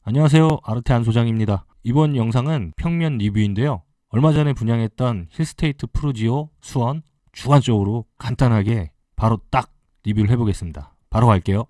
안녕하세요. 아르테 안 소장입니다. 이번 영상은 평면 리뷰인데요. 얼마 전에 분양했던 힐스테이트 프루지오 수원 주관적으로 간단하게 바로 딱 리뷰를 해보겠습니다. 바로 갈게요.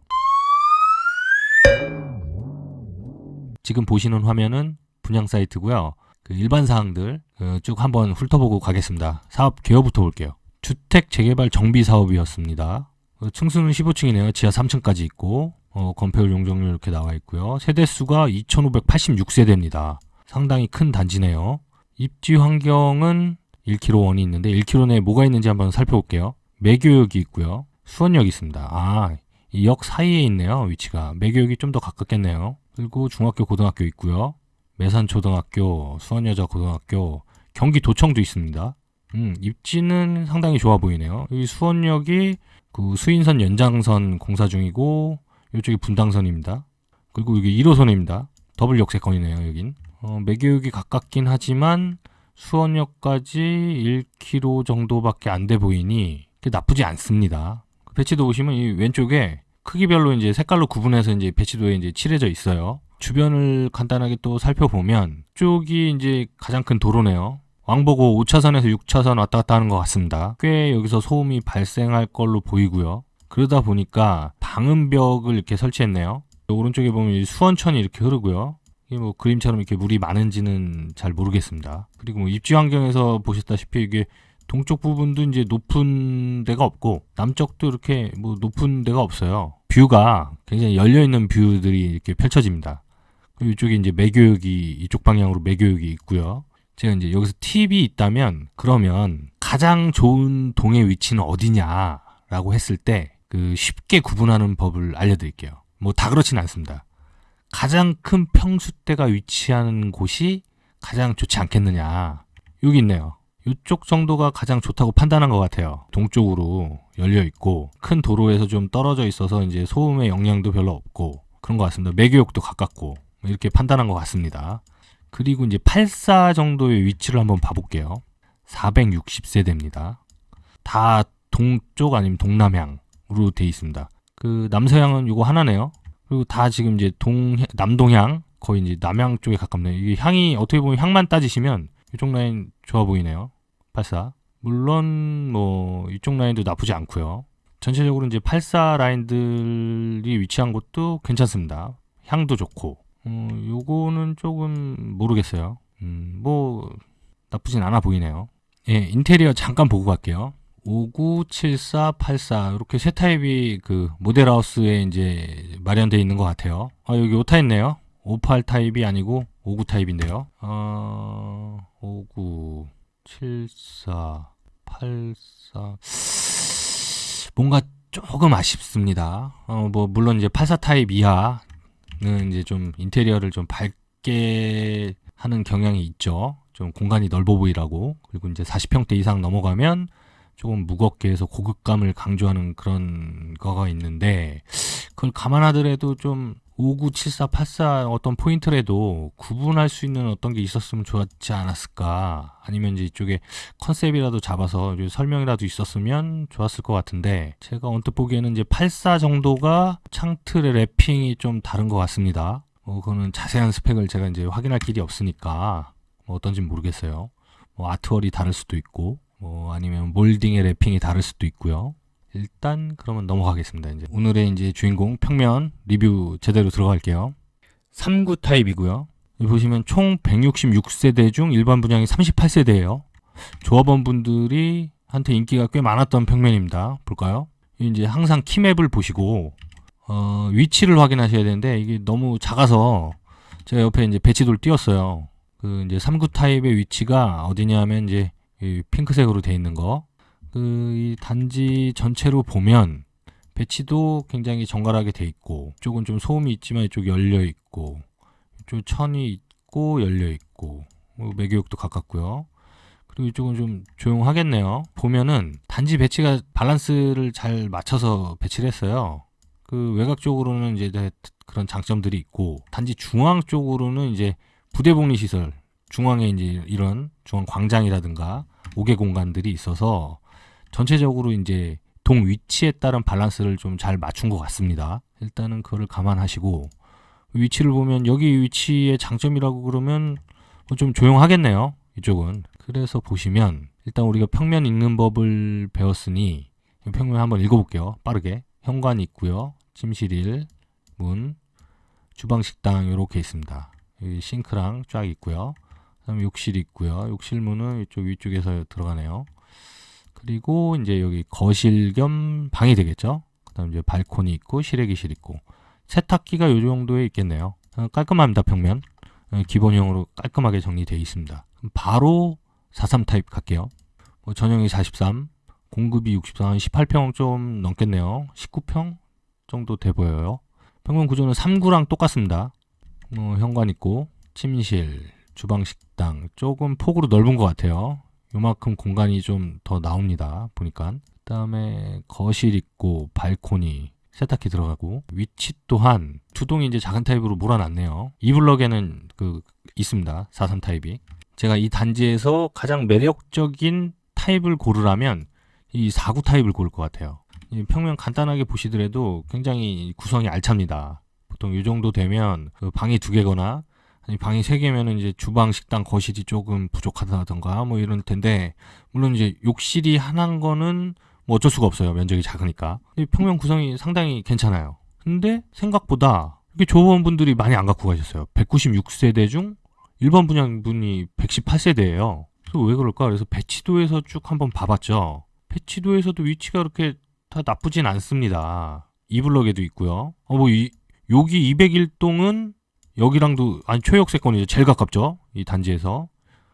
지금 보시는 화면은 분양 사이트고요. 그 일반 사항들 쭉 한번 훑어보고 가겠습니다. 사업 개요부터 볼게요. 주택 재개발 정비 사업이었습니다. 층수는 15층이네요. 지하 3층까지 있고 건폐율 용적률 이렇게 나와 있고요. 세대수가 2586세대입니다. 상당히 큰 단지네요. 입지 환경은 1km 원이 있는데 1km 내에 뭐가 있는지 한번 살펴볼게요. 매교역이 있고요. 수원역이 있습니다. 이 역 사이에 있네요. 위치가. 매교역이 좀 더 가깝겠네요. 그리고 중학교, 고등학교 있고요. 매산초등학교, 수원여자고등학교, 경기도청도 있습니다. 입지는 상당히 좋아 보이네요. 여기 수원역이 그 수인선 연장선 공사 중이고 이쪽이 분당선입니다. 그리고 여기 1호선입니다. 더블 역세권이네요. 여긴. 매교역이 가깝긴 하지만 수원역까지 1km 정도밖에 안 돼 보이니 나쁘지 않습니다. 배치도 보시면 이 왼쪽에 크기별로 이제 색깔로 구분해서 이제 배치도에 이제 칠해져 있어요. 주변을 간단하게 또 살펴보면 이쪽이 이제 가장 큰 도로네요. 왕복호 5차선에서 6차선 왔다 갔다 하는 것 같습니다. 꽤 여기서 소음이 발생할 걸로 보이고요. 그러다 보니까 방음벽을 이렇게 설치했네요. 오른쪽에 보면 수원천이 이렇게 흐르고요. 이게 뭐 그림처럼 이렇게 물이 많은지는 잘 모르겠습니다. 그리고 뭐 입지 환경에서 보셨다시피 이게 동쪽 부분도 이제 높은 데가 없고 남쪽도 이렇게 뭐 높은 데가 없어요. 뷰가 굉장히 열려있는 뷰들이 이렇게 펼쳐집니다. 그리고 이쪽에 이제 매교역이 이쪽 방향으로 매교역이 있고요. 제가 이제 여기서 팁이 있다면 그러면 가장 좋은 동의 위치는 어디냐라고 했을 때 그 쉽게 구분하는 법을 알려드릴게요. 뭐 다 그렇진 않습니다. 가장 큰 평수대가 위치하는 곳이 가장 좋지 않겠느냐. 여기 있네요. 이쪽 정도가 가장 좋다고 판단한 것 같아요. 동쪽으로 열려 있고 큰 도로에서 좀 떨어져 있어서 이제 소음의 영향도 별로 없고 그런 것 같습니다. 매교역도 가깝고 이렇게 판단한 것 같습니다. 그리고 이제 84 정도의 위치를 한번 봐볼게요. 460세대입니다. 다 동쪽 아니면 동남향으로 돼 있습니다. 그 남서향은 이거 하나네요. 그리고 다 지금 이제 남동향 거의 이제 남향 쪽에 가깝네요. 이게 향이 어떻게 보면 향만 따지시면 이쪽 라인 좋아 보이네요. 84. 물론 뭐 이쪽 라인도 나쁘지 않고요. 전체적으로 이제 84 라인들이 위치한 곳도 괜찮습니다. 향도 좋고. 요거는 조금 모르겠어요. 뭐 나쁘진 않아 보이네요. 예, 인테리어 잠깐 보고 갈게요. 59, 74, 84 이렇게 세 타입이 그 모델하우스에 이제 마련되어 있는 것 같아요. 여기 오타 있네요. 58 타입이 아니고 59 타입인데요. 59, 74, 84 뭔가 조금 아쉽습니다. 뭐 물론 이제 84 타입 이하는 이제 좀 인테리어를 좀 밝게 하는 경향이 있죠. 좀 공간이 넓어 보이라고. 그리고 이제 40평대 이상 넘어가면 조금 무겁게 해서 고급감을 강조하는 그런 거가 있는데 그걸 감안하더라도 좀 59, 74, 84 어떤 포인트라도 구분할 수 있는 어떤 게 있었으면 좋았지 않았을까. 아니면 이제 이쪽에 컨셉이라도 잡아서 설명이라도 있었으면 좋았을 것 같은데 제가 언뜻 보기에는 이제 84 정도가 창틀의 랩핑이 좀 다른 것 같습니다. 그거는 자세한 스펙을 제가 이제 확인할 길이 없으니까 뭐 어떤지는 모르겠어요. 뭐 아트월이 다를 수도 있고 뭐 아니면 몰딩의 랩핑이 다를 수도 있고요. 일단 그러면 넘어가겠습니다. 이제 오늘의 이제 주인공 평면 리뷰 제대로 들어갈게요. 39 타입이고요. 여기 보시면 총 166세대 중 일반 분양이 38세대예요. 조합원분들이 한테 인기가 꽤 많았던 평면입니다. 볼까요? 이제 항상 키맵을 보시고 위치를 확인하셔야 되는데 이게 너무 작아서 제가 옆에 이제 배치도를 띄웠어요. 그 이제 39 타입의 위치가 어디냐면 이제 이 핑크색으로 되어 있는 거. 이 단지 전체로 보면 배치도 굉장히 정갈하게 돼 있고 이쪽은 좀 소음이 있지만 이쪽 열려 있고 이쪽 천이 있고 열려 있고 매교역도 가깝고요. 그리고 이쪽은 좀 조용하겠네요. 보면은 단지 배치가 밸런스를 잘 맞춰서 배치를 했어요. 그 외곽 쪽으로는 이제 그런 장점들이 있고 단지 중앙 쪽으로는 이제 부대복리 시설 중앙에 이제 이런 중앙 광장이라든가 5개 공간들이 있어서 전체적으로 이제 동 위치에 따른 밸런스를 좀 잘 맞춘 것 같습니다. 일단은 그거를 감안하시고 위치를 보면 여기 위치의 장점이라고 그러면 좀 조용하겠네요. 이쪽은. 그래서 보시면 일단 우리가 평면 읽는 법을 배웠으니 평면 한번 읽어볼게요. 빠르게. 현관이 있고요. 침실 1, 문, 주방, 식당 이렇게 있습니다. 여기 싱크랑 쫙 있고요. 그다음에 욕실이 있고요. 욕실 문은 이쪽 위쪽에서 들어가네요. 그리고 이제 여기 거실 겸 방이 되겠죠. 그다음 이제 발코니 있고 실외기실 있고 세탁기가 이 정도에 있겠네요. 깔끔합니다. 평면. 기본형으로 깔끔하게 정리되어 있습니다. 바로 43 타입 갈게요. 전용이 43, 공급이 64, 18평 좀 넘겠네요. 19평 정도 돼 보여요. 평면 구조는 3구랑 똑같습니다. 현관 있고 침실, 주방, 식당 조금 폭으로 넓은 것 같아요. 요만큼 공간이 좀 더 나옵니다. 보니까. 그 다음에 거실 있고 발코니, 세탁기 들어가고 위치 또한 두 동이 이제 작은 타입으로 몰아놨네요. 이 블럭에는 있습니다. 43 타입이. 제가 이 단지에서 가장 매력적인 타입을 고르라면 이 49 타입을 고를 것 같아요. 이 평면 간단하게 보시더라도 굉장히 구성이 알찹니다. 보통 이 정도 되면 방이 2개거나 아니 방이 3개면은 이제 주방, 식당, 거실이 조금 부족하다던가 뭐 이런 텐데 물론 이제 욕실이 하나인 거는 뭐 어쩔 수가 없어요. 면적이 작으니까. 평면 구성이 상당히 괜찮아요. 근데 생각보다 이렇게 조합원분들이 많이 안 갖고 가셨어요. 196세대 중 1번 분양분이 118세대예요. 그래서 왜 그럴까? 그래서 배치도에서 쭉 한번 봐봤죠. 배치도에서도 위치가 그렇게 다 나쁘진 않습니다. 이 블럭에도 있고요. 여기 201동은 여기랑도 초역세권이죠. 제일 가깝죠. 이 단지에서.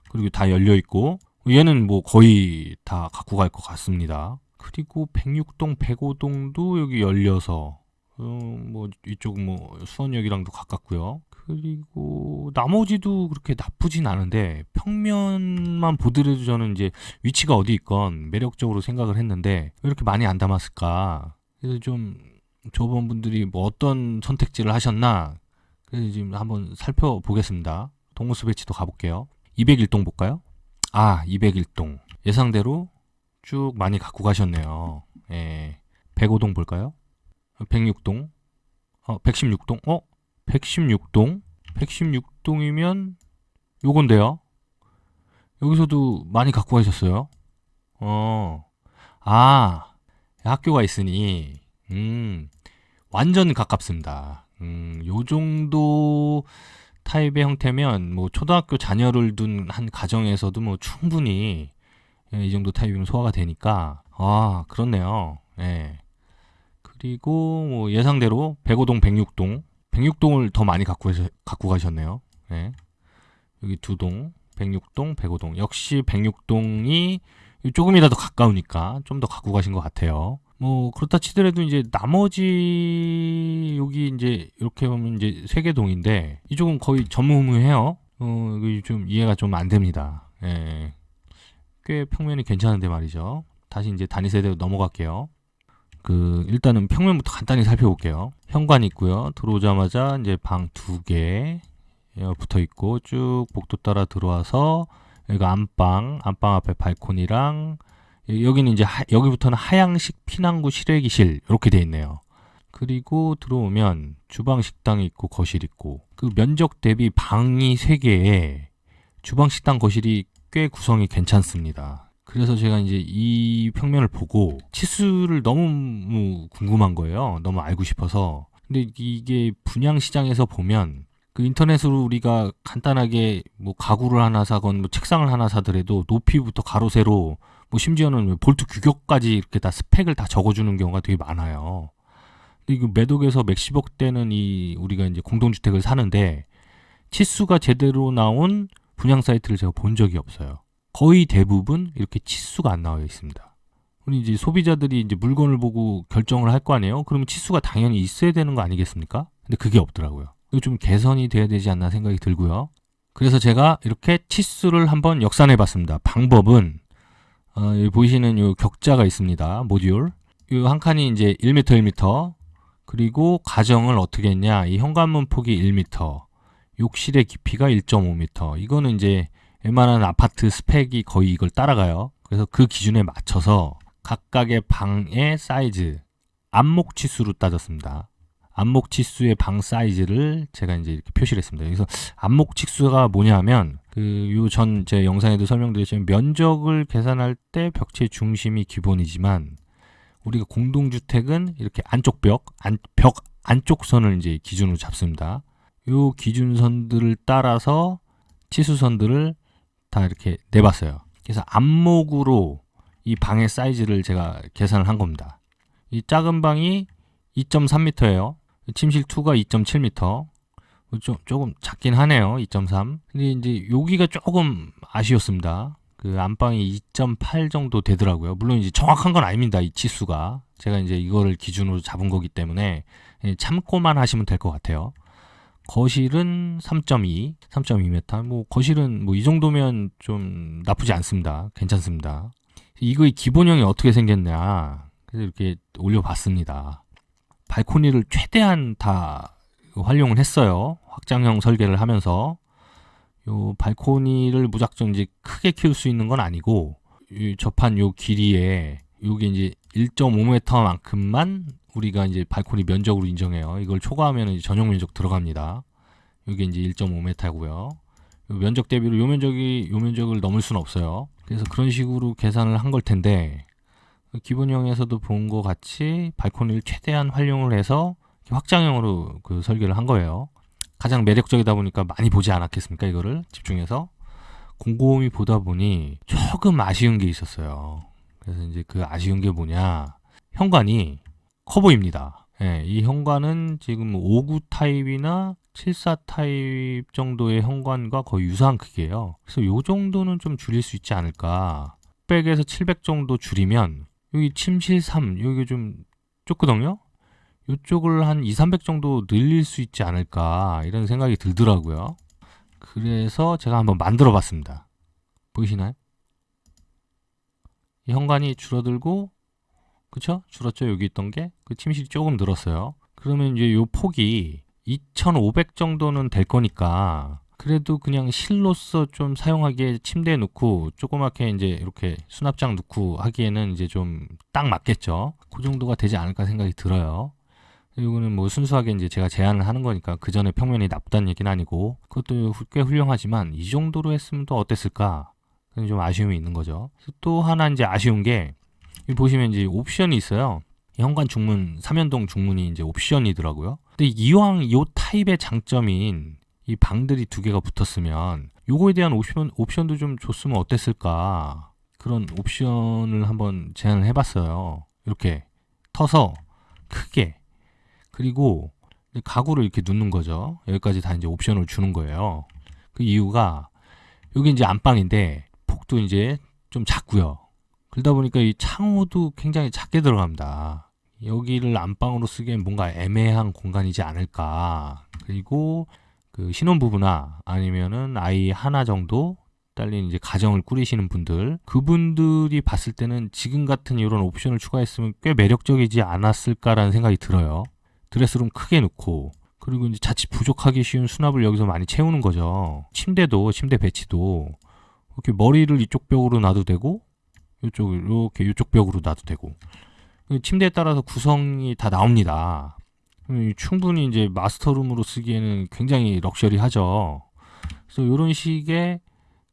그리고 다 열려 있고 얘는 뭐 거의 다 갖고 갈 것 같습니다. 그리고 106동, 105동도 여기 열려서 뭐 이쪽 뭐 수원역이랑도 가깝고요. 그리고 나머지도 그렇게 나쁘진 않은데 평면만 보더라도 저는 이제 위치가 어디 있건 매력적으로 생각을 했는데 왜 이렇게 많이 안 담았을까? 그래서 좀 조합원분들이 뭐 어떤 선택지를 하셨나? 그래서 지금 한번 살펴보겠습니다. 동호수 배치도 가볼게요. 201동 볼까요? 201동 예상대로 쭉 많이 갖고 가셨네요. 105동 볼까요? 106동 116동 116동이면 요건데요. 여기서도 많이 갖고 가셨어요. 학교가 있으니 완전 가깝습니다. 요 정도 타입의 형태면 뭐 초등학교 자녀를 둔 한 가정에서도 뭐 충분히 이 정도 타입이면 소화가 되니까 그렇네요. 그리고 뭐 예상대로 105동, 106동을 더 많이 갖고 가셨네요. 여기 2동, 106동, 105동. 역시 106동이 조금이라도 가까우니까 좀 더 갖고 가신 것 같아요. 뭐 그렇다 치더라도 이제 나머지 여기 이제 이렇게 보면 이제 3개 동인데 이쪽은 거의 전무후무해요. 좀 이해가 좀 안 됩니다. 꽤 평면이 괜찮은데 말이죠. 다시 이제 단위 세대로 넘어갈게요. 일단은 평면부터 간단히 살펴볼게요. 현관이 있고요. 들어오자마자 이제 방 2개 붙어 있고 쭉 복도 따라 들어와서 여기가 안방 앞에 발코니랑 여기는 이제 여기부터는 하향식 피난구 실외기실 이렇게 돼 있네요. 그리고 들어오면 주방, 식당이 있고 거실 있고 그 면적 대비 방이 3개에 주방, 식당, 거실이 꽤 구성이 괜찮습니다. 그래서 제가 이제 이 평면을 보고 치수를 너무 궁금한 거예요. 너무 알고 싶어서. 근데 이게 분양 시장에서 보면 그 인터넷으로 우리가 간단하게 뭐 가구를 하나 사건 뭐 책상을 하나 사더라도 높이부터 가로 세로 뭐 심지어는 볼트 규격까지 이렇게 다 스펙을 다 적어주는 경우가 되게 많아요. 근데 이거 매독에서 몇십억대는 우리가 이제 공동주택을 사는데 치수가 제대로 나온 분양 사이트를 제가 본 적이 없어요. 거의 대부분 이렇게 치수가 안 나와 있습니다. 우리 이제 소비자들이 이제 물건을 보고 결정을 할 거 아니에요? 그러면 치수가 당연히 있어야 되는 거 아니겠습니까? 근데 그게 없더라고요. 이거 좀 개선이 돼야 되지 않나 생각이 들고요. 그래서 제가 이렇게 치수를 한번 역산해 봤습니다. 방법은 여기 보이시는 요 격자가 있습니다. 모듈. 이 한 칸이 이제 1m, 1m. 그리고 가정을 어떻게 했냐? 이 현관문 폭이 1m. 욕실의 깊이가 1.5m. 이거는 이제 웬만한 아파트 스펙이 거의 이걸 따라가요. 그래서 그 기준에 맞춰서 각각의 방의 사이즈, 안목 치수로 따졌습니다. 안목 치수의 방 사이즈를 제가 이제 이렇게 표시를 했습니다. 그래서 안목 치수가 뭐냐면 제 영상에도 설명드렸지만 면적을 계산할 때 벽체의 중심이 기본이지만 우리가 공동주택은 이렇게 안쪽 벽 안쪽 선을 이제 기준으로 잡습니다. 요 기준선들을 따라서 치수선들을 다 이렇게 내봤어요. 그래서 안목으로 이 방의 사이즈를 제가 계산을 한 겁니다. 이 작은 방이 2.3m예요. 침실2가 2.7m. 조금 작긴 하네요. 2.3. 근데 이제 여기가 조금 아쉬웠습니다. 그 안방이 2.8 정도 되더라고요. 물론 이제 정확한 건 아닙니다. 이 치수가. 제가 이제 이거를 기준으로 잡은 거기 때문에 참고만 하시면 될 것 같아요. 거실은 3.2m. 뭐 거실은 뭐 이 정도면 좀 나쁘지 않습니다. 괜찮습니다. 이거의 기본형이 어떻게 생겼냐. 그래서 이렇게 올려봤습니다. 발코니를 최대한 다 활용을 했어요. 확장형 설계를 하면서. 요 발코니를 무작정 이제 크게 키울 수 있는 건 아니고, 이 접한 요 길이에 요게 이제 1.5m만큼만 우리가 이제 발코니 면적으로 인정해요. 이걸 초과하면 이제 전용 면적 들어갑니다. 요게 이제 1.5m고요. 면적 대비로 요 면적을 넘을 수는 없어요. 그래서 그런 식으로 계산을 한 걸 텐데, 기본형에서도 본 것 같이 발코니를 최대한 활용을 해서 확장형으로 그 설계를 한 거예요. 가장 매력적이다 보니까 많이 보지 않았겠습니까? 이거를 집중해서 곰곰이 보다 보니 조금 아쉬운 게 있었어요. 그래서 이제 그 아쉬운 게 뭐냐, 현관이 커 보입니다. 예, 이 현관은 지금 59 타입이나 74 타입 정도의 현관과 거의 유사한 크기예요. 그래서 요 정도는 좀 줄일 수 있지 않을까. 600에서 700 정도 줄이면 여기 침실 3 여기 좀 좁거든요. 이쪽을 한 200-300 정도 늘릴 수 있지 않을까 이런 생각이 들더라고요. 그래서 제가 한번 만들어 봤습니다. 보이시나요? 이 현관이 줄어들고, 그쵸? 줄었죠? 여기 있던 게. 그 침실이 조금 늘었어요. 그러면 이제 요 폭이 2500 정도는 될 거니까, 그래도 그냥 실로서 좀 사용하기에 침대에 놓고 조그맣게 이제 이렇게 수납장 놓고 하기에는 이제 좀 딱 맞겠죠. 그 정도가 되지 않을까 생각이 들어요. 이거는 뭐 순수하게 이제 제가 제안을 하는 거니까 그 전에 평면이 나쁘다는 얘기는 아니고, 그것도 꽤 훌륭하지만 이 정도로 했으면 또 어땠을까? 좀 아쉬움이 있는 거죠. 또 하나 이제 아쉬운 게, 여기 보시면 이제 옵션이 있어요. 현관 중문, 3연동 중문이 이제 옵션이더라고요. 근데 이왕 요 타입의 장점인 이 방들이 두 개가 붙었으면 요거에 대한 옵션도 좀 줬으면 어땠을까? 그런 옵션을 한번 제안을 해봤어요. 이렇게 터서 크게, 그리고 가구를 이렇게 놓는 거죠. 여기까지 다 이제 옵션을 주는 거예요. 그 이유가 여기 이제 안방인데 폭도 이제 좀 작고요. 그러다 보니까 이 창호도 굉장히 작게 들어갑니다. 여기를 안방으로 쓰기엔 뭔가 애매한 공간이지 않을까. 그리고 그 신혼부부나 아니면은 아이 하나 정도 딸린 이제 가정을 꾸리시는 분들, 그분들이 봤을 때는 지금 같은 이런 옵션을 추가했으면 꽤 매력적이지 않았을까라는 생각이 들어요. 드레스룸 크게 놓고, 그리고 이제 자칫 부족하기 쉬운 수납을 여기서 많이 채우는 거죠. 침대 배치도 이렇게 머리를 이쪽 벽으로 놔도 되고, 이쪽 벽으로 놔도 되고, 침대에 따라서 구성이 다 나옵니다. 충분히 이제 마스터룸으로 쓰기에는 굉장히 럭셔리하죠. 그래서 이런 식의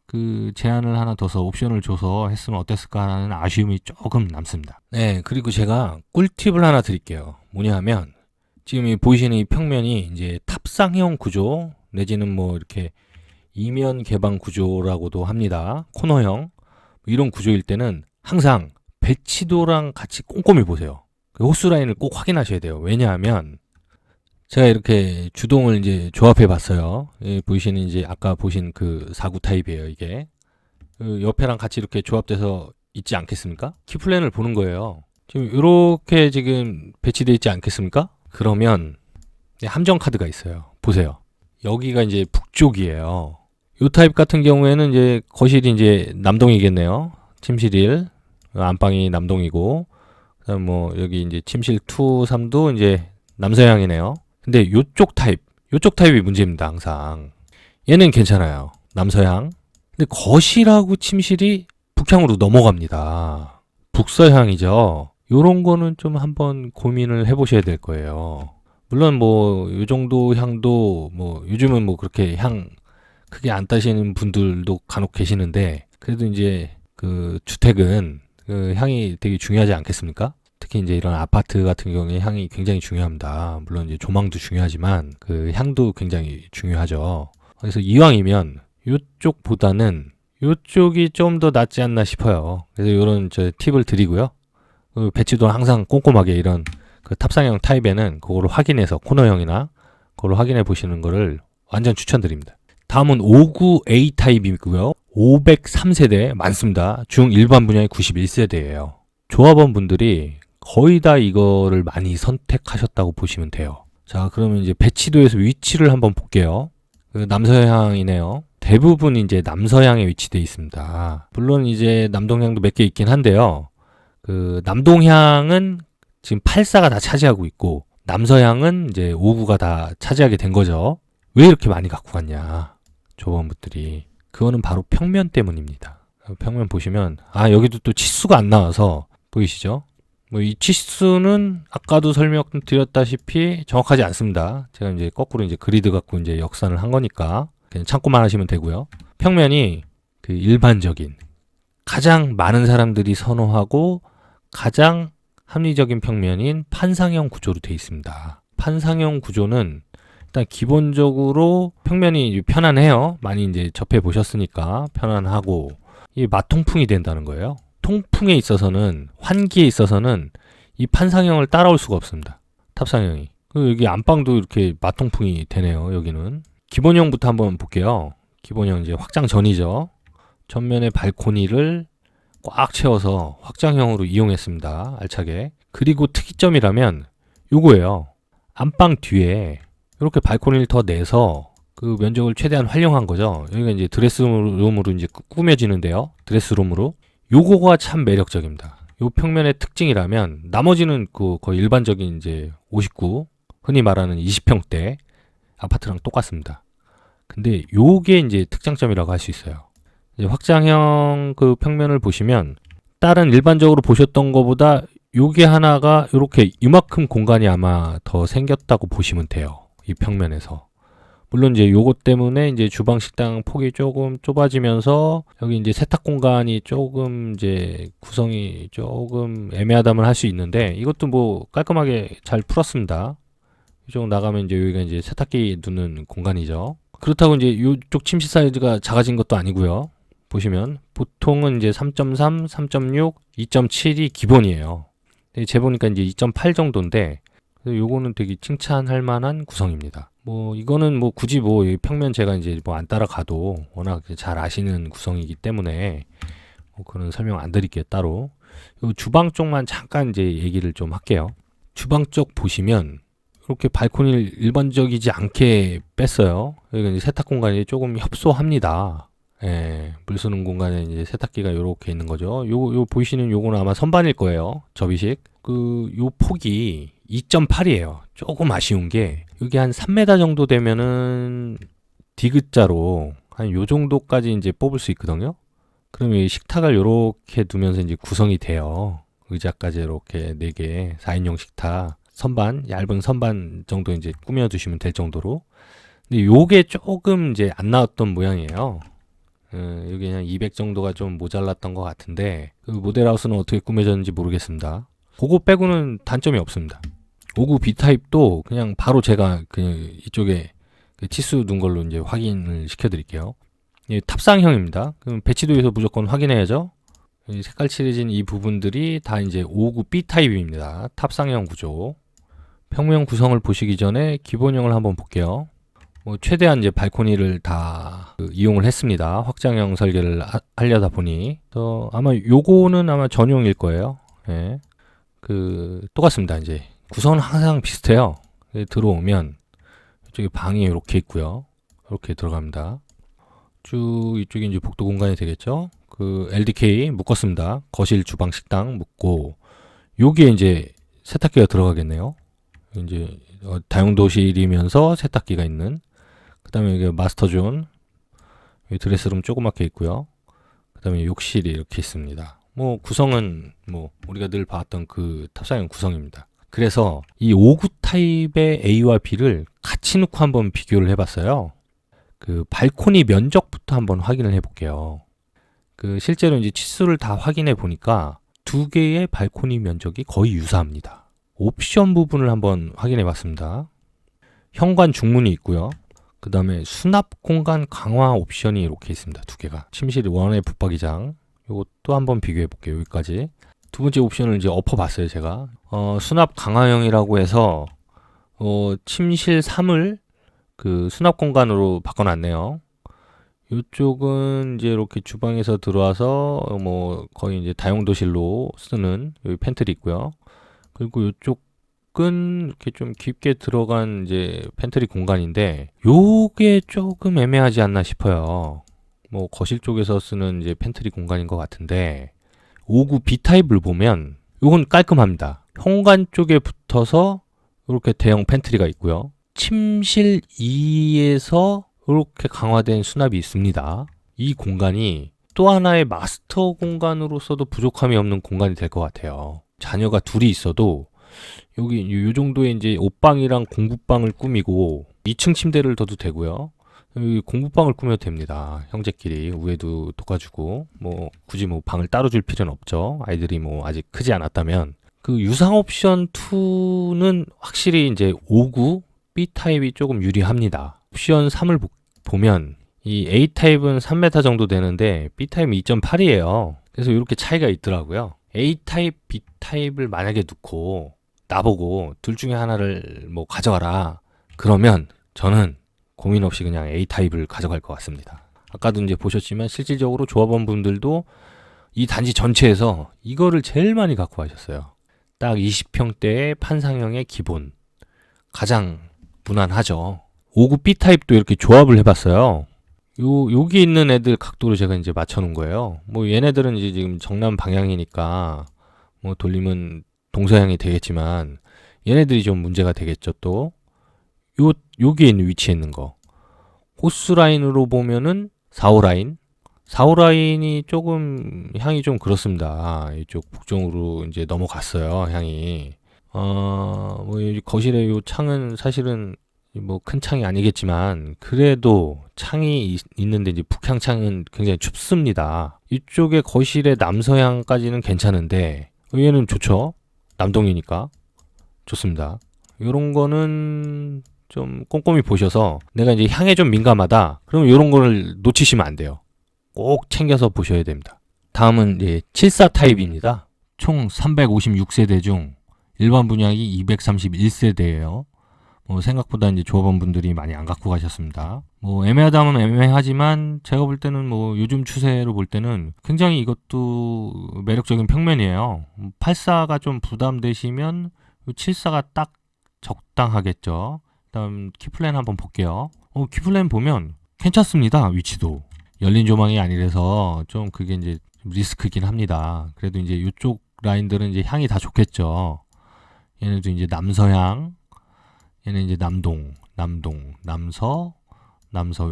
그 제안을 하나 더서 옵션을 줘서 했으면 어땠을까 하는 아쉬움이 조금 남습니다. 네, 그리고 제가 꿀팁을 하나 드릴게요. 뭐냐 하면, 지금 보이시는 이 평면이 이제 탑상형 구조 내지는 뭐 이렇게 이면 개방 구조라고도 합니다. 코너형 이런 구조일 때는 항상 배치도랑 같이 꼼꼼히 보세요. 그 호스 라인을 꼭 확인하셔야 돼요. 왜냐하면 제가 이렇게 주동을 이제 조합해 봤어요. 보이시는 이제 아까 보신 그 49 타입이에요. 이게 그 옆에랑 같이 이렇게 조합돼서 있지 않겠습니까? 키플랜을 보는 거예요. 지금 이렇게 지금 배치되어 있지 않겠습니까? 그러면 함정 카드가 있어요. 보세요. 여기가 이제 북쪽이에요. 이 타입 같은 경우에는 이제 거실이 이제 남동이겠네요. 침실 1, 안방이 남동이고, 그다음 뭐 여기 이제 침실 2, 3도 이제 남서향이네요. 근데 요쪽 타입이 문제입니다. 항상 얘는 괜찮아요. 남서향. 근데 거실하고 침실이 북향으로 넘어갑니다. 북서향이죠. 요런 거는 좀 한번 고민을 해보셔야 될 거예요. 물론 뭐 요 정도 향도 뭐 요즘은 뭐 그렇게 향 크게 안 따시는 분들도 간혹 계시는데, 그래도 이제 그 주택은 그 향이 되게 중요하지 않겠습니까? 특히 이제 이런 아파트 같은 경우에 향이 굉장히 중요합니다. 물론 이제 조망도 중요하지만 그 향도 굉장히 중요하죠. 그래서 이왕이면 요쪽보다는 요쪽이 좀 더 낫지 않나 싶어요. 그래서 이런 저 팁을 드리고요. 그 배치도 항상 꼼꼼하게 이런 그 탑상형 타입에는 그거를 확인해서 코너형이나 그걸 확인해 보시는 거를 완전 추천드립니다. 다음은 59A 타입이고요. 503세대 많습니다. 중일반 분야의 91세대예요. 조합원 분들이 거의 다 이거를 많이 선택하셨다고 보시면 돼요. 자, 그러면 이제 배치도에서 위치를 한번 볼게요. 그 남서향이네요. 대부분 이제 남서향에 위치되어 있습니다. 물론 이제 남동향도 몇 개 있긴 한데요. 그 남동향은 지금 84가 다 차지하고 있고, 남서향은 이제 59가 다 차지하게 된 거죠. 왜 이렇게 많이 갖고 갔냐, 조합원분들이. 그거는 바로 평면 때문입니다. 평면 보시면 여기도 또 치수가 안 나와서 보이시죠? 뭐 이 치수는 아까도 설명드렸다시피 정확하지 않습니다. 제가 이제 거꾸로 이제 그리드 갖고 이제 역산을 한 거니까 그냥 참고만 하시면 되고요. 평면이 그 일반적인 가장 많은 사람들이 선호하고 가장 합리적인 평면인 판상형 구조로 되어 있습니다. 판상형 구조는 일단 기본적으로 평면이 편안해요. 많이 이제 접해 보셨으니까 편안하고, 이 마통풍이 된다는 거예요. 통풍에 있어서는, 환기에 있어서는 이 판상형을 따라올 수가 없습니다. 탑상형이. 여기 안방도 이렇게 마통풍이 되네요. 여기는 기본형부터 한번 볼게요. 기본형 이제 확장 전이죠. 전면에 발코니를 꽉 채워서 확장형으로 이용했습니다. 알차게. 그리고 특이점이라면 요거예요. 안방 뒤에 이렇게 발코니를 더 내서 그 면적을 최대한 활용한 거죠. 여기가 이제 드레스룸으로 이제 꾸며지는데요. 드레스룸으로. 요거가 참 매력적입니다. 요 평면의 특징이라면 나머지는 그 거의 일반적인 이제 59, 흔히 말하는 20평대 아파트랑 똑같습니다. 근데 요게 이제 특장점이라고 할 수 있어요. 이제 확장형 그 평면을 보시면 다른 일반적으로 보셨던 것보다 요게 하나가 요렇게 이만큼 공간이 아마 더 생겼다고 보시면 돼요. 이 평면에서. 물론 이제 요것 때문에 이제 주방 식당 폭이 조금 좁아지면서 여기 이제 세탁 공간이 조금 이제 구성이 조금 애매하다면 할 수 있는데, 이것도 뭐 깔끔하게 잘 풀었습니다. 이쪽 나가면 이제 여기가 이제 세탁기 두는 공간이죠. 그렇다고 이제 이쪽 침실 사이즈가 작아진 것도 아니고요. 보시면 보통은 이제 3.3, 3.6, 2.7이 기본이에요. 재보니까 이제 2.8 정도인데, 요거는 되게 칭찬할 만한 구성입니다. 뭐 이거는 뭐 굳이 뭐 평면 제가 이제 뭐 안 따라가도 워낙 잘 아시는 구성이기 때문에 뭐 그런 설명 안 드릴게요, 따로. 요 주방 쪽만 잠깐 이제 얘기를 좀 할게요. 주방 쪽 보시면 이렇게 발코니를 일반적이지 않게 뺐어요. 여기가 이제 세탁 공간이 조금 협소합니다. 예, 물 쓰는 공간에 이제 세탁기가 요렇게 있는 거죠. 요 보이시는 요거는 아마 선반일 거예요. 접이식. 요 폭이 2.8이에요. 조금 아쉬운 게 여기 한 3m 정도 되면은 디귿자로 한 요 정도까지 이제 뽑을 수 있거든요. 그러면 이 식탁을 요렇게 두면서 이제 구성이 돼요. 의자까지 이렇게 4개, 4인용 식탁, 선반, 얇은 선반 정도 이제 꾸며 두시면 될 정도로. 근데 요게 조금 이제 안 나왔던 모양이에요. 여기 한 200 정도가 좀 모자랐던 것 같은데, 그 모델하우스는 어떻게 꾸며졌는지 모르겠습니다. 그거 빼고는 단점이 없습니다. 59B 타입도 그냥 바로 제가 그 이쪽에 그 치수 둔 걸로 이제 확인을 시켜드릴게요. 탑상형입니다. 그럼 배치도에서 무조건 확인해야죠. 색깔 칠해진 이 부분들이 다 이제 59B 타입입니다. 탑상형 구조. 평면 구성을 보시기 전에 기본형을 한번 볼게요. 뭐 최대한 이제 발코니를 다 이용을 했습니다. 확장형 설계를 하려다 보니. 아마 요거는 아마 전용일 거예요. 예. 똑같습니다. 이제 구성은 항상 비슷해요. 들어오면 이쪽에 방이 이렇게 있고요. 이렇게 들어갑니다. 쭉 이쪽이 이제 복도 공간이 되겠죠. LDK 묶었습니다. 거실, 주방, 식당 묶고, 요게 이제 세탁기가 들어가겠네요. 이제 다용도실이면서 세탁기가 있는. 그다음에 여기 마스터존, 여기 드레스룸 조그맣게 있고요. 그다음에 욕실이 이렇게 있습니다. 뭐 구성은 뭐 우리가 늘 봤던 그 탑상형 구성입니다. 그래서 이 5구 타입의 A와 B를 같이 놓고 한번 비교를 해봤어요. 그 발코니 면적부터 한번 확인을 해볼게요. 그 실제로 이제 치수를 다 확인해 보니까 두 개의 발코니 면적이 거의 유사합니다. 옵션 부분을 한번 확인해 봤습니다. 현관 중문이 있고요. 그 다음에 수납 공간 강화 옵션이 이렇게 있습니다. 두 개가. 침실 원의 붙박이장. 이것도 한번 비교해 볼게요. 여기까지. 두 번째 옵션을 이제 엎어봤어요. 제가. 수납 강화형이라고 해서 침실 3을 그 수납 공간으로 바꿔놨네요. 이쪽은 이제 이렇게 주방에서 들어와서 뭐 거의 이제 다용도실로 쓰는 여기 팬트리 있고요. 그리고 이쪽은 이렇게 좀 깊게 들어간 이제 팬트리 공간인데 요게 조금 애매하지 않나 싶어요. 뭐 거실 쪽에서 쓰는 이제 팬트리 공간인 것 같은데 5구 B타입을 보면 요건 깔끔합니다. 현관 쪽에 붙어서 이렇게 대형 팬트리가 있고요. 침실 2에서 이렇게 강화된 수납이 있습니다. 이 공간이 또 하나의 마스터 공간으로서도 부족함이 없는 공간이 될 것 같아요. 자녀가 둘이 있어도 여기 이 정도의 이제 옷방이랑 공부방을 꾸미고 2층 침대를 둬도 되고요. 여기 공부방을 꾸며도 됩니다. 형제끼리 우애도 돋아주고 뭐 굳이 뭐 방을 따로 줄 필요는 없죠. 아이들이 뭐 아직 크지 않았다면 그 유상 옵션 2는 확실히 이제 5구 B 타입이 조금 유리합니다. 옵션 3을 보면 이 A 타입은 3m 정도 되는데 B 타입은 2.8이에요. 그래서 이렇게 차이가 있더라고요. A 타입, B 타입을 만약에 놓고 나보고 둘 중에 하나를 뭐 가져가라. 그러면 저는 고민 없이 그냥 A 타입을 가져갈 것 같습니다. 아까도 이제 보셨지만 실질적으로 조합원 분들도 이 단지 전체에서 이거를 제일 많이 갖고 가셨어요. 딱 20평대의 판상형의 기본. 가장 무난하죠. 5구 B 타입도 이렇게 조합을 해봤어요. 여기 있는 애들 각도로 제가 이제 맞춰놓은 거예요. 뭐 얘네들은 이제 지금 정남 방향이니까 뭐 돌리면 동서양이 되겠지만 얘네들이 좀 문제가 되겠죠. 또 여기에 있는 위치에 있는 거 호스 라인으로 보면은 4호 라인 4호 라인이 조금 향이 좀 그렇습니다. 이쪽 북쪽으로 이제 넘어갔어요. 향이 뭐 거실에 요 창은 사실은 뭐 큰 창이 아니겠지만 그래도 창이 있는데 이제 북향 창은 굉장히 춥습니다. 이쪽에 거실의 남서향까지는 괜찮은데 얘는 좋죠. 남동이니까 좋습니다. 이런 거는 좀 꼼꼼히 보셔서 내가 이제 향에 좀 민감하다. 그러면 이런 거를 놓치시면 안 돼요. 꼭 챙겨서 보셔야 됩니다. 다음은 이제 74 타입입니다. 총 356세대 중 일반 분양이 231세대예요. 뭐 생각보다 이제 조합원분들이 많이 안 갖고 가셨습니다. 뭐 애매하다면 애매하지만 제가 볼 때는 뭐 요즘 추세로 볼 때는 굉장히 이것도 매력적인 평면이에요. 84가 좀 부담되시면 74가 딱 적당하겠죠. 다음 키플랜 한번 볼게요. 키플랜 보면 괜찮습니다. 위치도 열린 조망이 아니라서 좀 그게 이제 리스크이긴 합니다. 그래도 이제 이쪽 라인들은 이제 향이 다 좋겠죠. 얘네도 이제 남서향, 얘는 이제 남동, 남서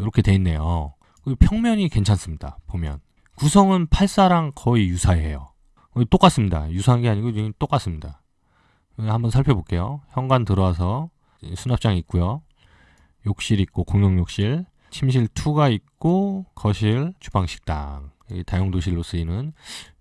이렇게 돼 있네요. 평면이 괜찮습니다. 보면 구성은 84랑 거의 유사해요. 똑같습니다. 유사한 게 아니고 지금 똑같습니다. 한번 살펴볼게요. 현관 들어와서 수납장 있고요. 욕실 있고 공용 욕실, 침실 2가 있고 거실, 주방, 식당. 다용도실로 쓰이는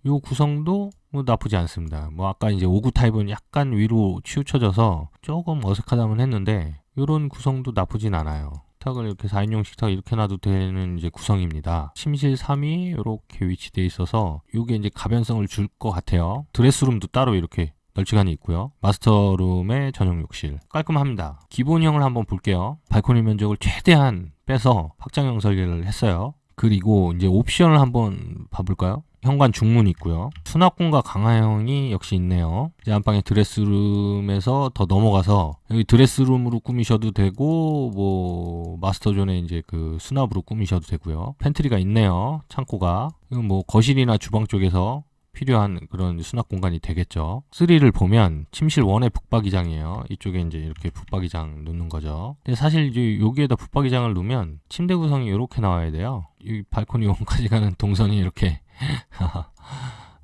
요 구성도 뭐 나쁘지 않습니다. 뭐 아까 이제 5구 타입은 약간 위로 치우쳐져서 조금 어색하다면 했는데 요런 구성도 나쁘진 않아요. 식탁을 이렇게 4인용 식탁 이렇게 놔도 되는 이제 구성입니다. 침실 3이 이렇게 위치되어 있어서 요게 이제 가변성을 줄 것 같아요. 드레스룸도 따로 이렇게 널찍하니 있고요. 마스터룸의 전용 욕실 깔끔합니다. 기본형을 한번 볼게요. 발코니 면적을 최대한 빼서 확장형 설계를 했어요. 그리고 이제 옵션을 한번 봐볼까요? 현관 중문이 있고요. 수납공간 강화형이 역시 있네요. 이제 안방에 드레스룸에서 더 넘어가서 여기 드레스룸으로 꾸미셔도 되고 뭐 마스터존에 이제 그 수납으로 꾸미셔도 되고요. 팬트리가 있네요. 창고가. 이건 뭐 거실이나 주방 쪽에서 필요한 그런 수납 공간이 되겠죠. 3를 보면 침실 1의 붙박이장이에요. 이쪽에 이제 이렇게 붙박이장 놓는 거죠. 근데 사실 이제 여기에다 붙박이장을 놓으면 침대 구성이 이렇게 나와야 돼요. 이 발코니 원까지 가는 동선이 이렇게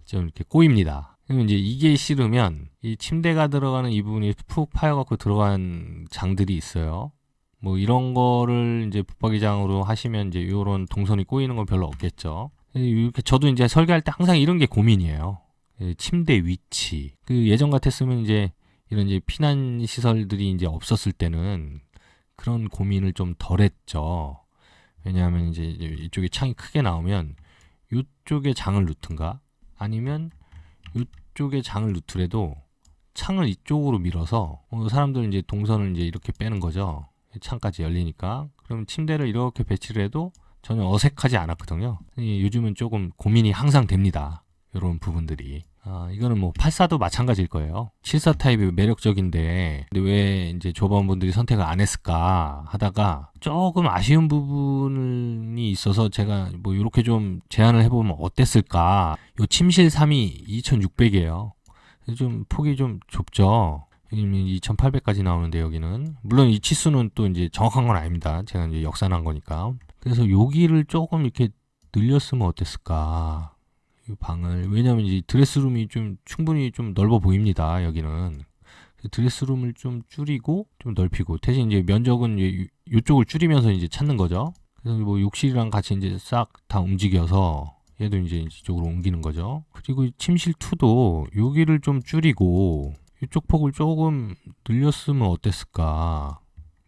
좀 이렇게 꼬입니다. 그러면 이제 이게 싫으면 이 침대가 들어가는 이 부분이 푹 파여갖고 들어간 장들이 있어요. 뭐 이런 거를 이제 붙박이장으로 하시면 이제 이런 동선이 꼬이는 건 별로 없겠죠. 이렇게 저도 이제 설계할 때 항상 이런 게 고민이에요. 침대 위치. 그 예전 같았으면 이제 이런 이제 피난 시설들이 이제 없었을 때는 그런 고민을 좀 덜 했죠. 왜냐하면 이제 이쪽에 창이 크게 나오면 이쪽에 장을 놓든가 아니면 이쪽에 장을 놓더라도 창을 이쪽으로 밀어서 사람들은 이제 동선을 이제 이렇게 빼는 거죠. 창까지 열리니까. 그럼 침대를 이렇게 배치를 해도 전혀 어색하지 않았거든요. 요즘은 조금 고민이 항상 됩니다. 이런 부분들이. 이거는 뭐 84도 마찬가지일 거예요. 74 타입이 매력적인데 근데 왜 이제 조합원분들이 선택을 안 했을까 하다가 조금 아쉬운 부분이 있어서 제가 뭐 이렇게 좀 제안을 해보면 어땠을까. 요 침실 3이 2600이에요. 좀 폭이 좀 좁죠. 2800까지 나오는데 여기는 물론 이 치수는 또 이제 정확한 건 아닙니다. 제가 이제 역산한 거니까. 그래서 여기를 조금 이렇게 늘렸으면 어땠을까. 이 방을 왜냐면 이제 드레스룸이 좀 충분히 좀 넓어 보입니다. 여기는 드레스룸을 좀 줄이고 좀 넓히고 대신 이제 면적은 이제 이쪽을 줄이면서 이제 찾는 거죠. 그래서 뭐 욕실이랑 같이 이제 싹 다 움직여서 얘도 이제 이쪽으로 옮기는 거죠. 그리고 침실 2도 여기를 좀 줄이고 이쪽 폭을 조금 늘렸으면 어땠을까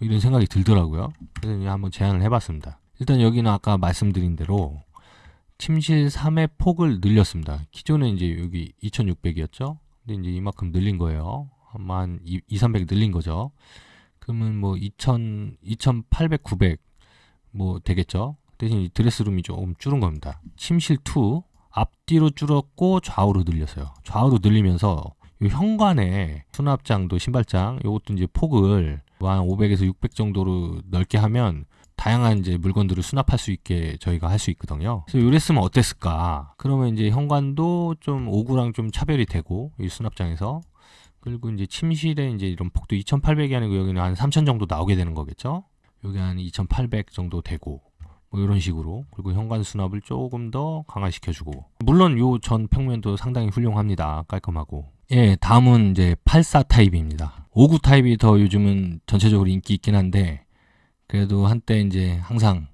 이런 생각이 들더라고요. 그래서 한번 제안을 해봤습니다. 일단 여기는 아까 말씀드린 대로 침실 3의 폭을 늘렸습니다. 기존에 이제 여기 2600이었죠. 근데 이제 이만큼 늘린 거예요. 한 300 늘린 거죠. 그러면 뭐 2800, 900 뭐 되겠죠. 대신 드레스룸이 조금 줄은 겁니다. 침실 2 앞뒤로 줄었고 좌우로 늘렸어요. 좌우로 늘리면서 이 현관에 수납장도 신발장 요것도 이제 폭을 한 500에서 600 정도로 넓게 하면 다양한 이제 물건들을 수납할 수 있게 저희가 할 수 있거든요. 그래서 이랬으면 어땠을까? 그러면 이제 현관도 좀 오구랑 좀 차별이 되고 이 수납장에서 그리고 이제 침실에 이제 이런 폭도 2800이 아니고 여기는 한 3000 정도 나오게 되는 거겠죠? 여기 한 2800 정도 되고 뭐 이런 식으로 그리고 현관 수납을 조금 더 강화시켜주고 물론 요 전 평면도 상당히 훌륭합니다. 깔끔하고 예 다음은 이제 84 타입입니다. 59 타입이 더 요즘은 전체적으로 인기 있긴 한데 그래도 한때 이제 항상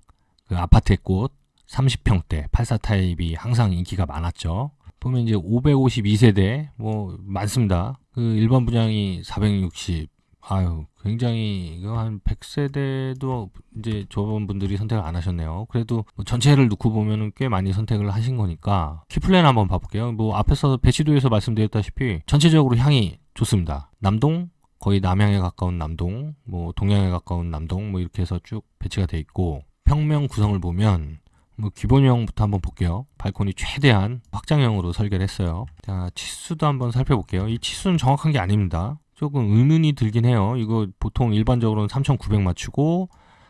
그 아파트의 꽃 30평대 84 타입이 항상 인기가 많았죠. 보면 이제 552세대 뭐 많습니다. 그 일반 분양이 460 아유 굉장히 이거 한 100세대도 이제 조합원분들이 선택을 안 하셨네요. 그래도 뭐 전체를 놓고 보면은 꽤 많이 선택을 하신 거니까 키플랜 한번 봐볼게요. 뭐 앞에서 배치도에서 말씀드렸다시피 전체적으로 향이 좋습니다. 남동 거의 남향에 가까운 남동, 뭐 동향에 가까운 남동, 뭐 이렇게 해서 쭉 배치가 돼 있고 평면 구성을 보면 뭐 기본형부터 한번 볼게요. 발코니 최대한 확장형으로 설계를 했어요. 자 치수도 한번 살펴볼게요. 이 치수는 정확한 게 아닙니다. 조금 의문이 들긴 해요. 이거 보통 일반적으로는 3900 맞추고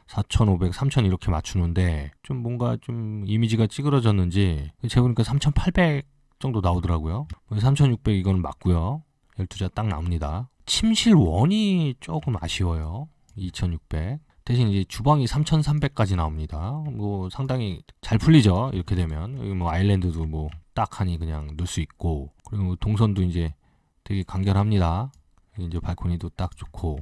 4500, 3000 이렇게 맞추는데 좀 뭔가 좀 이미지가 찌그러졌는지 제가 보니까 3800 정도 나오더라고요. 3600 이건 맞고요. 12자 딱 나옵니다. 침실 원이 조금 아쉬워요. 2600. 대신 이제 주방이 3300까지 나옵니다. 뭐 상당히 잘 풀리죠. 이렇게 되면. 여기 뭐 아일랜드도 뭐 딱 하니 그냥 넣을 수 있고. 그리고 동선도 이제 되게 간결합니다. 이제 발코니도 딱 좋고.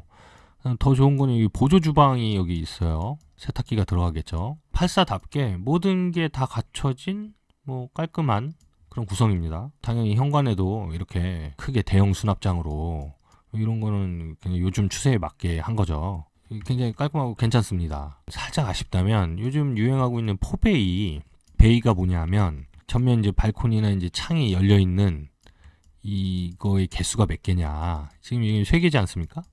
더 좋은 거는 여기 보조 주방이 여기 있어요. 세탁기가 들어가겠죠. 84답게 모든 게 다 갖춰진 뭐 깔끔한 그런 구성입니다. 당연히 현관에도 이렇게 크게 대형 수납장으로 이런 거는 그냥 요즘 추세에 맞게 한 거죠. 굉장히 깔끔하고 괜찮습니다. 살짝 아쉽다면 요즘 유행하고 있는 포베이 베이가 뭐냐면 전면 이제 발코니나 이제 창이 열려 있는 이거의 개수가 몇 개냐. 지금 이게 3개지 않습니까?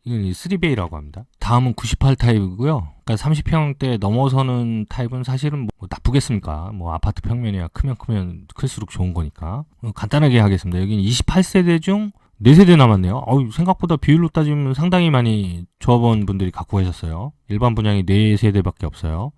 이건 3베이라고 합니다. 다음은 98 타입이고요. 그러니까 30평대 넘어서는 타입은 사실은 뭐 나쁘겠습니까? 뭐 아파트 평면이야 크면 클수록 좋은 거니까. 간단하게 하겠습니다. 여기는 28세대 중 4세대 남았네요. 생각보다 비율로 따지면 상당히 많이 조합원분들이 갖고 계셨어요. 일반 분양이 4세대밖에 없어요.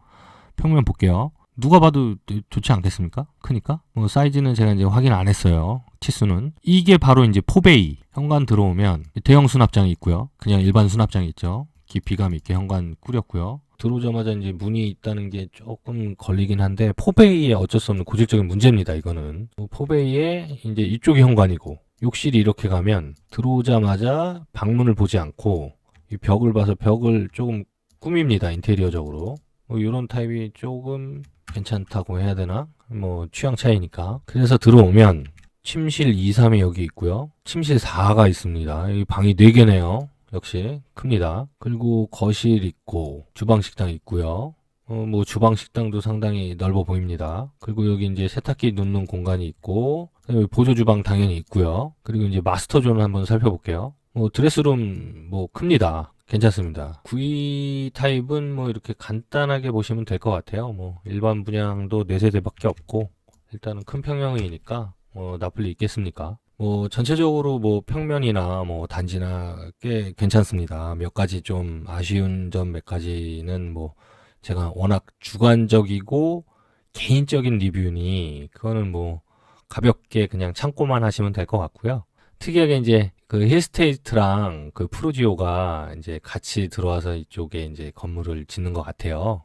평면 볼게요. 누가 봐도 좋지 않겠습니까? 크니까. 사이즈는 제가 이제 확인 안 했어요. 치수는. 이게 바로 이제 포베이. 현관 들어오면 대형 수납장이 있고요. 그냥 일반 수납장이 있죠. 깊이감 있게 현관 꾸렸고요. 들어오자마자 이제 문이 있다는 게 조금 걸리긴 한데, 포베이에 어쩔 수 없는 고질적인 문제입니다, 이거는. 포베이에 이제 이쪽이 현관이고, 욕실이 이렇게 가면 들어오자마자 방문을 보지 않고 이 벽을 봐서 벽을 조금 꾸밉니다, 인테리어적으로. 이런 타입이 조금 괜찮다고 해야 되나? 뭐 취향 차이니까. 그래서 들어오면 침실 2, 3이 여기 있고요. 침실 4가 있습니다. 이 방이 4개네요. 역시 큽니다. 그리고 거실 있고 주방 식당 있고요. 뭐 주방 식당도 상당히 넓어 보입니다. 그리고 여기 이제 세탁기 놓는 공간이 있고 보조 주방 당연히 있고요. 그리고 이제 마스터존 한번 살펴볼게요. 드레스룸 뭐 큽니다. 괜찮습니다. V 타입은 뭐 이렇게 간단하게 보시면 될 것 같아요. 뭐 일반 분양도 4세대밖에 없고 일단은 큰 평형이니까 나쁠 리 있겠습니까? 뭐 전체적으로 뭐 평면이나 뭐 단지나 꽤 괜찮습니다. 몇 가지 좀 아쉬운 점 몇 가지는 뭐 제가 워낙 주관적이고 개인적인 리뷰니 그거는 뭐 가볍게 그냥 참고만 하시면 될 것 같고요. 특이하게 이제 그 힐스테이트랑 그 프루지오가 이제 같이 들어와서 이쪽에 이제 건물을 짓는 것 같아요.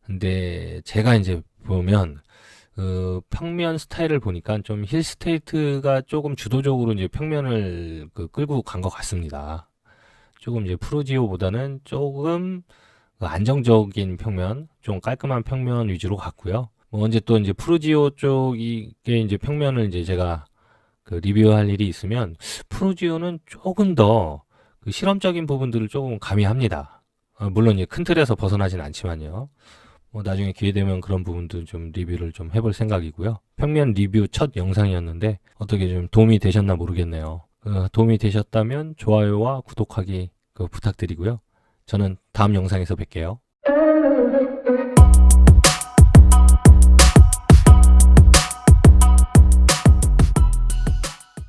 근데 제가 이제 보면 그 평면 스타일을 보니까 좀 힐스테이트가 조금 주도적으로 이제 평면을 끌고 간 것 같습니다. 조금 이제 프루지오보다는 조금 안정적인 평면, 좀 깔끔한 평면 위주로 갔고요. 뭐 언제 또 이제 프루지오 쪽에 이제 평면을 이제 제가 리뷰할 일이 있으면 프루지오는 조금 더 실험적인 부분들을 조금 가미합니다. 물론 이제 큰 틀에서 벗어나진 않지만요. 뭐 나중에 기회 되면 그런 부분도 좀 리뷰를 좀 해볼 생각이고요. 평면 리뷰 첫 영상이었는데 어떻게 좀 도움이 되셨나 모르겠네요. 도움이 되셨다면 좋아요와 구독하기 부탁드리고요. 저는 다음 영상에서 뵐게요.